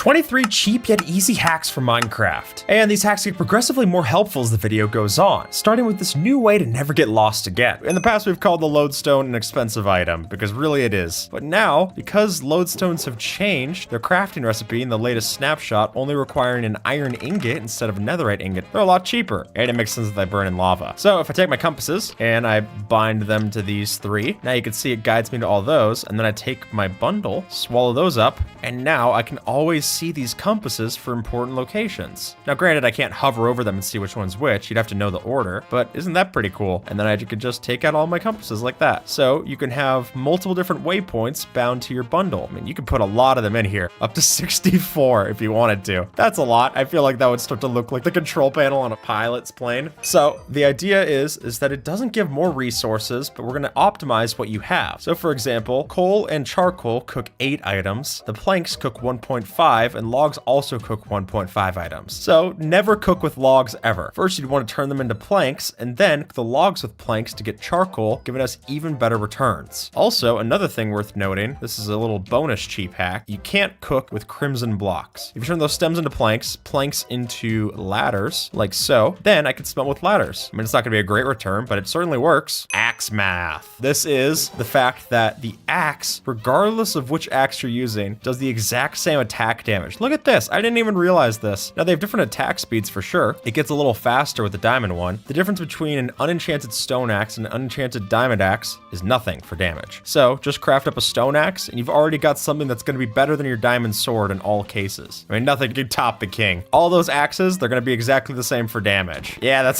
23 cheap yet easy hacks for Minecraft. And these hacks get progressively more helpful as the video goes on, starting with this new way to never get lost again. In the past, we've called the lodestone an expensive item, because really it is. But now, because lodestones have changed their crafting recipe in the latest snapshot, only requiring an iron ingot instead of a netherite ingot, they're a lot cheaper. And it makes sense that they burn in lava. So if I take my compasses and I bind them to these three, now you can see it guides me to all those, and then I take my bundle, swallow those up, and now I can always see these compasses for important locations. Now granted, I can't hover over them and see which one's which, you'd have to know the order, but isn't that pretty cool? And then I could just take out all my compasses like that. So you can have multiple different waypoints bound to your bundle. I mean, you could put a lot of them in here, up to 64 if you wanted to. That's a lot. I feel like that would start to look like the control panel on a pilot's plane. So the idea is that it doesn't give more resources, but we're gonna optimize what you have. So for example, coal and charcoal cook 8 items, the planks cook 1.5, and logs also cook 1.5 items. So never cook with logs ever. First, you'd want to turn them into planks, and then cook the logs with planks to get charcoal, giving us even better returns. Also, another thing worth noting, this is a little bonus cheap hack, you can't cook with crimson blocks. If you turn those stems into planks, planks into ladders, like so, then I can smelt with ladders. I mean, it's not gonna be a great return, but it certainly works. Axe math. This is the fact that the axe, regardless of which axe you're using, does the exact same attack damage. Look at this, I didn't even realize this. Now they have different attack speeds for sure. It gets a little faster with the diamond one. The difference between an unenchanted stone axe and an unenchanted diamond axe is nothing for damage. So just craft up a stone axe and you've already got something that's gonna be better than your diamond sword in all cases. I mean, nothing can top the king. All those axes, they're gonna be exactly the same for damage. Yeah, that's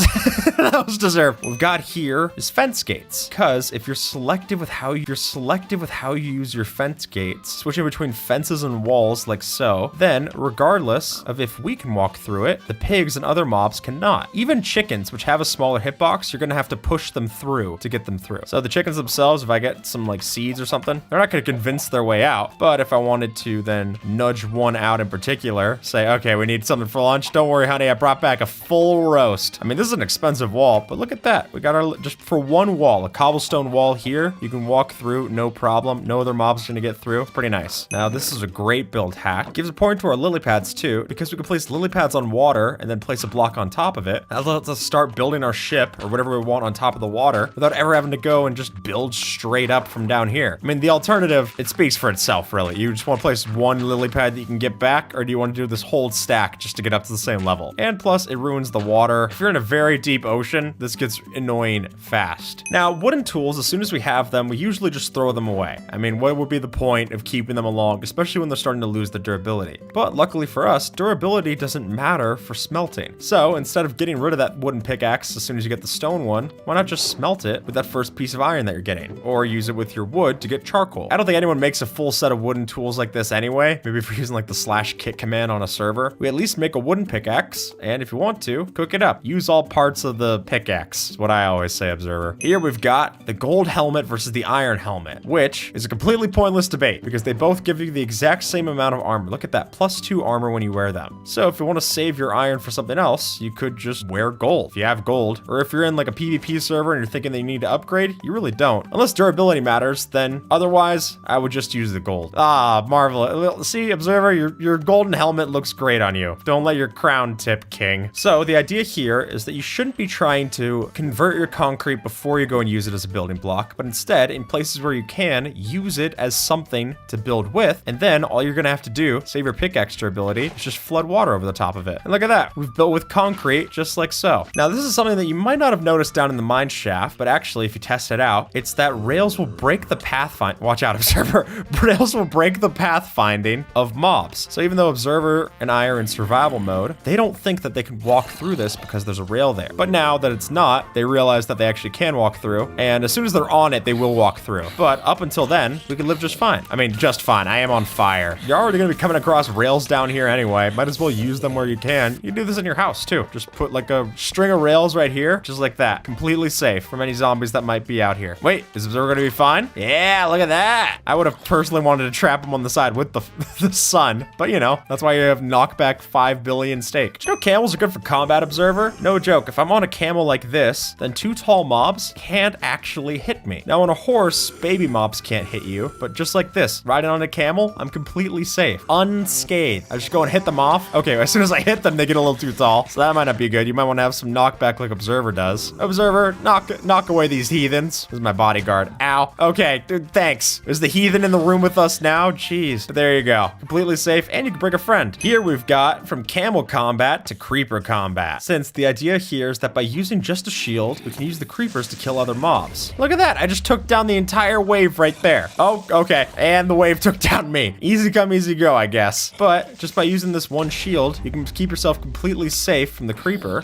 that was deserved. What we've got here is fence gates. Because if you're selective with how you use your fence gates, switching between fences and walls like so, then regardless of if we can walk through it, the pigs and other mobs cannot. Even chickens, which have a smaller hitbox, you're gonna have to push them through to get them through. So the chickens themselves, if I get some like seeds or something, they're not gonna convince their way out. But if I wanted to then nudge one out in particular, say, okay, we need something for lunch. Don't worry, honey, I brought back a full roast. I mean, this is an expensive wall, but look at that. We got our, just for one wall, a cobblestone wall here, you can walk through, no problem. No other mobs gonna get through. It's pretty nice. Now, this is a great build hack. It gives a point to our lily pads too, because we can place lily pads on water and then place a block on top of it. That lets us start building our ship or whatever we want on top of the water without ever having to go and just build straight up from down here. I mean, the alternative, it speaks for itself, really. You just want to place one lily pad that you can get back, or do you want to do this whole stack just to get up to the same level? And plus, it ruins the water. If you're in a very deep ocean, this gets annoying fast. Now, wooden tools, as soon as we have them, we usually just throw them away. I mean, what would be the point of keeping them along, especially when they're starting to lose their durability? But luckily for us, durability doesn't matter for smelting. So instead of getting rid of that wooden pickaxe as soon as you get the stone one, why not just smelt it with that first piece of iron that you're getting? Or use it with your wood to get charcoal. I don't think anyone makes a full set of wooden tools like this anyway. Maybe if you're using like the /kit command on a server, we at least make a wooden pickaxe, and if you want to, cook it up. Use all parts of the pickaxe, is what I always say, Observer. Here we've got the gold helmet versus the iron helmet, which is a completely pointless debate because they both give you the exact same amount of armor. Look at that, +2 armor when you wear them. So if you want to save your iron for something else, you could just wear gold if you have gold. Or if you're in like a PvP server and you're thinking that you need to upgrade, you really don't. Unless durability matters, then otherwise, I would just use the gold. Ah, marvelous. See, Observer, your golden helmet looks great on you. Don't let your crown tip, king. So the idea here is that you shouldn't be trying to convert your concrete before you go and use it as a building block, but instead, in places where you can, use it as something to build with, and then all you're gonna have to do, save your pickaxe durability, is just flood water over the top of it. And look at that, we've built with concrete, just like so. Now, this is something that you might not have noticed down in the mine shaft, but actually, if you test it out, it's that rails will break the pathfind. Watch out, Observer. Rails will break the pathfinding of mobs. So even though Observer and I are in survival mode, they don't think that they can walk through this because there's a rail there. But now that it's not, they realize that they actually can walk through, and as soon as they're on it, they will walk through. But up until then, we can live just fine. I mean, just fine. I am on fire. You're already gonna be coming across rails down here anyway. Might as well use them where you can. You can do this in your house too. Just put like a string of rails right here, just like that. Completely safe from any zombies that might be out here. Wait, is Observer gonna be fine? Yeah, look at that. I would have personally wanted to trap him on the side with the sun, but you know, that's why you have knockback 5 billion steak. Do you know camels are good for combat, Observer? No joke. If I'm on a camel like this, then 2 tall mobs can't actually hit me. Now on a horse, baby mobs can't hit you, but just like this, riding on a camel, I'm completely safe. unscathed. I just go and hit them off. Okay, as soon as I hit them, they get a little too tall. So that might not be good. You might want to have some knockback like Observer does. Observer, knock away these heathens. This is my bodyguard. Ow. Okay, dude, thanks. Is the heathen in the room with us now? Jeez. But there you go. Completely safe, and you can bring a friend. Here we've got from camel combat to creeper combat. Since the idea here is that by using just a shield, we can use the creepers to kill other mobs. Look at that. I just took down the entire wave right there. Oh, okay. And the wave took down me. Easy come, easy go, I guess. But just by using this one shield, you can keep yourself completely safe from the creeper.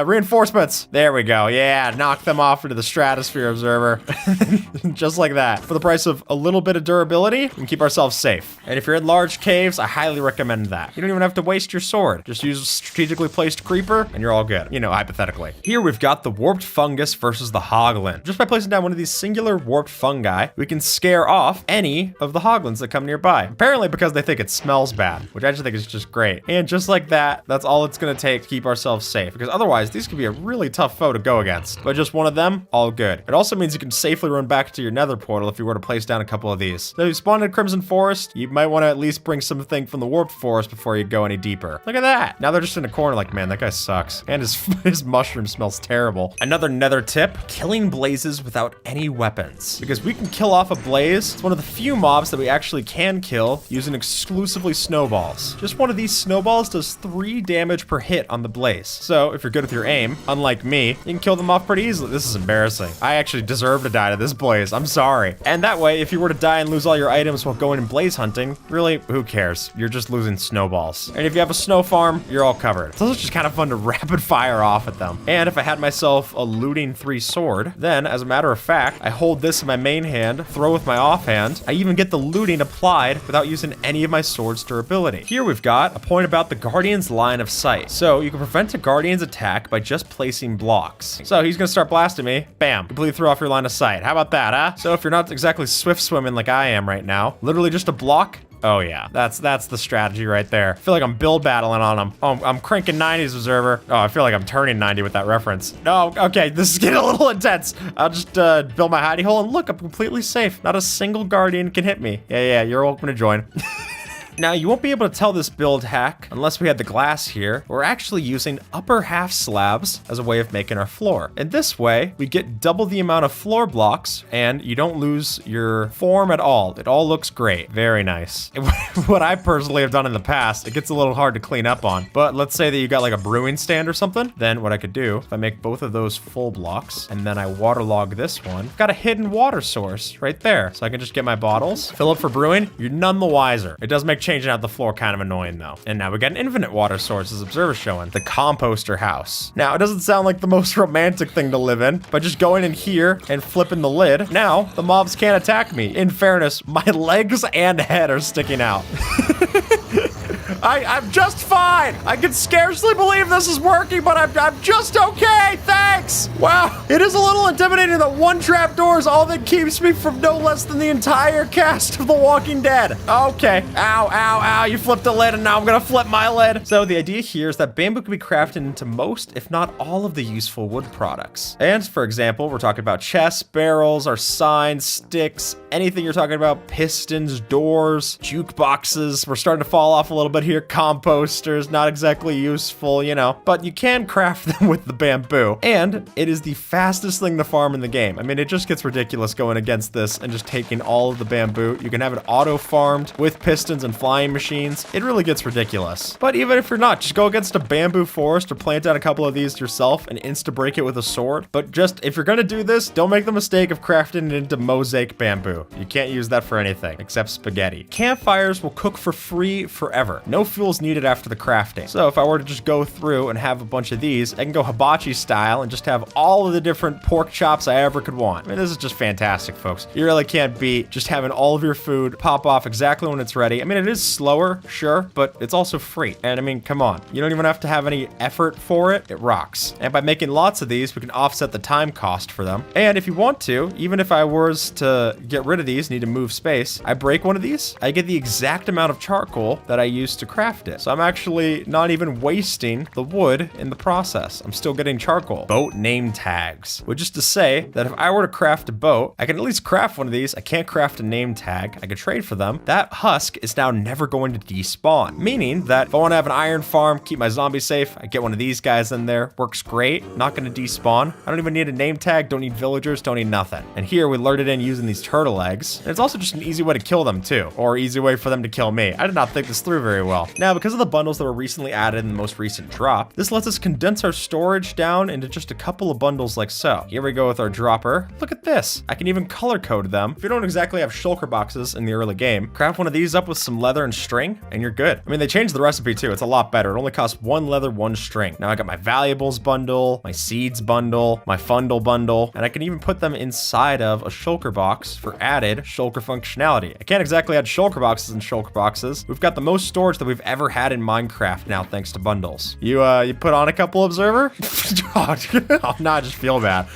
Reinforcements. There we go. Yeah, knock them off into the stratosphere, Observer. Just like that. For the price of a little bit of durability, we can keep ourselves safe. And if you're in large caves, I highly recommend that. You don't even have to waste your sword. Just use a strategically placed creeper and you're all good. You know, hypothetically. Here we've got the warped fungus versus the hoglin. Just by placing down one of these singular warped fungi, we can scare off any of the hoglins that come nearby. Apparently because they think it smells bad, which I just think is just great. And just like that, that's all it's gonna take to keep ourselves safe, because otherwise these could be a really tough foe to go against. But just one of them, all good. It also means you can safely run back to your nether portal if you were to place down a couple of these. So if you spawned in Crimson Forest, you might want to at least bring something from the warped forest before you go any deeper. Look at that. Now they're just in a corner like, man, that guy sucks. And his mushroom smells terrible. Another nether tip, killing blazes without any weapons. Because we can kill off a blaze. It's one of the few mobs that we actually can kill using exclusively snowballs. Just one of these snowballs does 3 damage per hit on the blaze. So if you're good with your aim, unlike me, you can kill them off pretty easily. This is embarrassing. I actually deserve to die to this blaze. I'm sorry. And that way, if you were to die and lose all your items while going and blaze hunting, really, who cares? You're just losing snowballs. And if you have a snow farm, you're all covered. It's also just kind of fun to rapid fire off at them. And if I had myself a looting 3 sword, then as a matter of fact, I hold this in my main hand, throw with my offhand. I even get the looting applied without using any of my sword's durability. Here we've got a point about the Guardian's line of sight. So you can prevent a Guardian's attack by just placing blocks. So he's gonna start blasting me. Bam, completely throw off your line of sight. How about that, huh? So if you're not exactly swift swimming like I am right now, literally just a block. Oh yeah, that's the strategy right there. I feel like I'm build battling on him. Oh, I'm cranking 90s, Observer. Oh, I feel like I'm turning 90 with that reference. No, okay, this is getting a little intense. I'll just build my hidey hole and look, I'm completely safe. Not a single Guardian can hit me. Yeah, you're welcome to join. Now, you won't be able to tell this build hack unless we had the glass here. We're actually using upper half slabs as a way of making our floor. And this way, we get double the amount of floor blocks and you don't lose your form at all. It all looks great. Very nice. What I personally have done in the past, it gets a little hard to clean up on. But let's say that you got like a brewing stand or something. Then what I could do, if I make both of those full blocks and then I waterlog this one, I've got a hidden water source right there. So I can just get my bottles, fill up for brewing. You're none the wiser. It does make changing out the floor kind of annoying though. And now we got an infinite water source, as Observer showing. The composter house. Now, it doesn't sound like the most romantic thing to live in, but just going in here and flipping the lid, now the mobs can't attack me. In fairness, my legs and head are sticking out. I'm just fine. I can scarcely believe this is working, but I'm just okay. Thanks. Wow. It is a little intimidating that one trapdoor is all that keeps me from no less than the entire cast of The Walking Dead. Okay. Ow, ow, ow. You flipped the lid and now I'm gonna flip my lid. So the idea here is that bamboo can be crafted into most, if not all of the useful wood products. And for example, we're talking about chests, barrels, our signs, sticks, anything you're talking about, pistons, doors, jukeboxes. We're starting to fall off a little bit here. Composters, not exactly useful, you know, but you can craft them with the bamboo. And it is the fastest thing to farm in the game. I mean, it just gets ridiculous going against this and just taking all of the bamboo. You can have it auto farmed with pistons and flying machines. It really gets ridiculous. But even if you're not, just go against a bamboo forest or plant down a couple of these yourself and insta break it with a sword. But just if you're gonna do this, don't make the mistake of crafting it into mosaic bamboo. You can't use that for anything except spaghetti. Campfires will cook for free forever. No fuel's needed after the crafting. So if I were to just go through and have a bunch of these, I can go hibachi style and just have all of the different pork chops I ever could want. I mean, this is just fantastic, folks. You really can't beat just having all of your food pop off exactly when it's ready. I mean, it is slower, sure, but it's also free. And I mean, come on. You don't even have to have any effort for it. It rocks. And by making lots of these, we can offset the time cost for them. And if you want to, even if I was to get rid of these, need to move space, I break one of these, I get the exact amount of charcoal that I used to to craft it. So I'm actually not even wasting the wood in the process. I'm still getting charcoal. Boat name tags, which is to say that if I were to craft a boat, I can at least craft one of these. I can't craft a name tag. I could trade for them. That husk is now never going to despawn, meaning that if I want to have an iron farm, keep my zombies safe, I get one of these guys in there. Works great. Not going to despawn. I don't even need a name tag. Don't need villagers. Don't need nothing. And here we lured it in using these turtle eggs. And it's also just an easy way to kill them too, or easy way for them to kill me. I did not think this through very well. Now, because of the bundles that were recently added in the most recent drop, this lets us condense our storage down into just a couple of bundles like so. Here we go with our dropper. Look at this. I can even color code them. If you don't exactly have shulker boxes in the early game, craft one of these up with some leather and string, and you're good. I mean, they changed the recipe too. It's a lot better. It only costs 1 leather, 1 string. Now I got my valuables bundle, my seeds bundle, my fundle bundle, and I can even put them inside of a shulker box for added shulker functionality. I can't exactly add shulker boxes in shulker boxes. We've got the most storage that we've ever had in Minecraft now thanks to bundles. You put on a couple, observer? Oh, no, I just feel bad.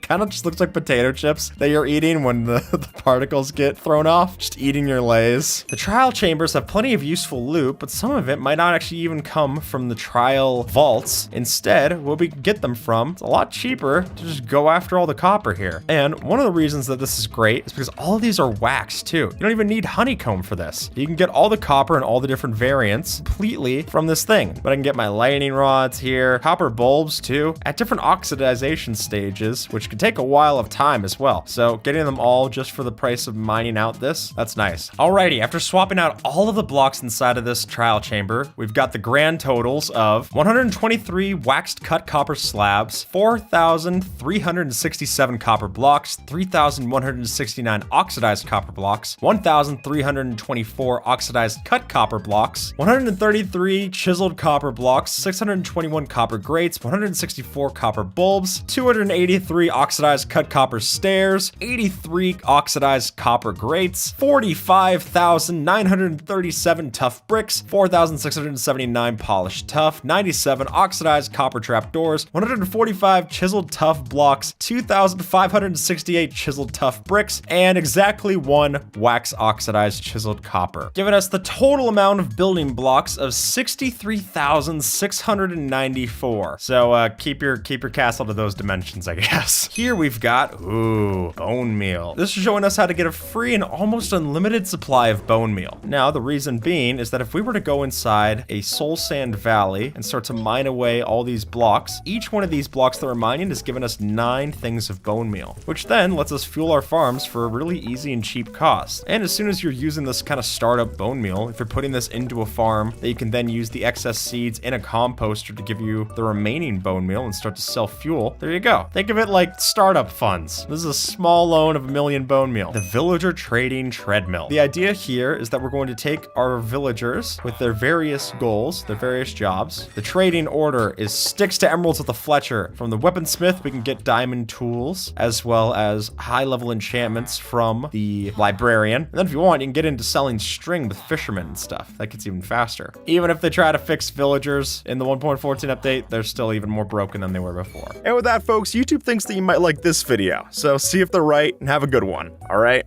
Kind of just looks like potato chips that you're eating when the particles get thrown off. Just eating your Lays. The trial chambers have plenty of useful loot, but some of it might not actually even come from the trial vaults. Instead, where we get them from, it's a lot cheaper to just go after all the copper here. And one of the reasons that this is great is because all of these are wax too. You don't even need honeycomb for this. You can get all the copper and all the different variants completely from this thing. But I can get my lightning rods here, copper bulbs too, at different oxidization stages, which can take a while of time as well. So getting them all just for the price of mining out this, that's nice. Alrighty, after swapping out all of the blocks inside of this trial chamber, we've got the grand totals of 123 waxed cut copper slabs, 4,367 copper blocks, 3,169 oxidized copper blocks, 1,324 oxidized cut copper blocks, 133 chiseled copper blocks, 621 copper grates, 164 copper bulbs, 283 oxidized cut copper stairs, 83 oxidized copper grates, 45,937 tough bricks, 4,679 polished tough, 97 oxidized copper trapdoors, 145 chiseled tough blocks, 2,568 chiseled tough bricks, and exactly 1 wax oxidized chiseled copper, giving us the total amount of building blocks of 63,694. So keep your castle to those dimensions, I guess. Here we've got, bone meal. This is showing us how to get a free and almost unlimited supply of bone meal. Now, the reason being is that if we were to go inside a soul sand valley and start to mine away all these blocks, each one of these blocks that we're mining is giving us 9 things of bone meal, which then lets us fuel our farms for a really easy and cheap cost. And as soon as you're using this kind of startup bone meal, if you're putting this into a farm, that you can then use the excess seeds in a composter to give you the remaining bone meal and start to sell fuel, there you go. Think of it like startup funds. This is a small loan of 1 million bone meal. The villager trading treadmill. The idea here is that we're going to take our villagers with their various goals, their various jobs. The trading order is sticks to emeralds with a Fletcher. From the weaponsmith, we can get diamond tools, as well as high-level enchantments from the librarian. And then if you want, you can get into selling string with fishermen and stuff. That gets even faster. Even if they try to fix villagers in the 1.14 update, they're still even more broken than they were before. And with that, folks, YouTube thinks that you might like this video. So see if they're right and have a good one. All right?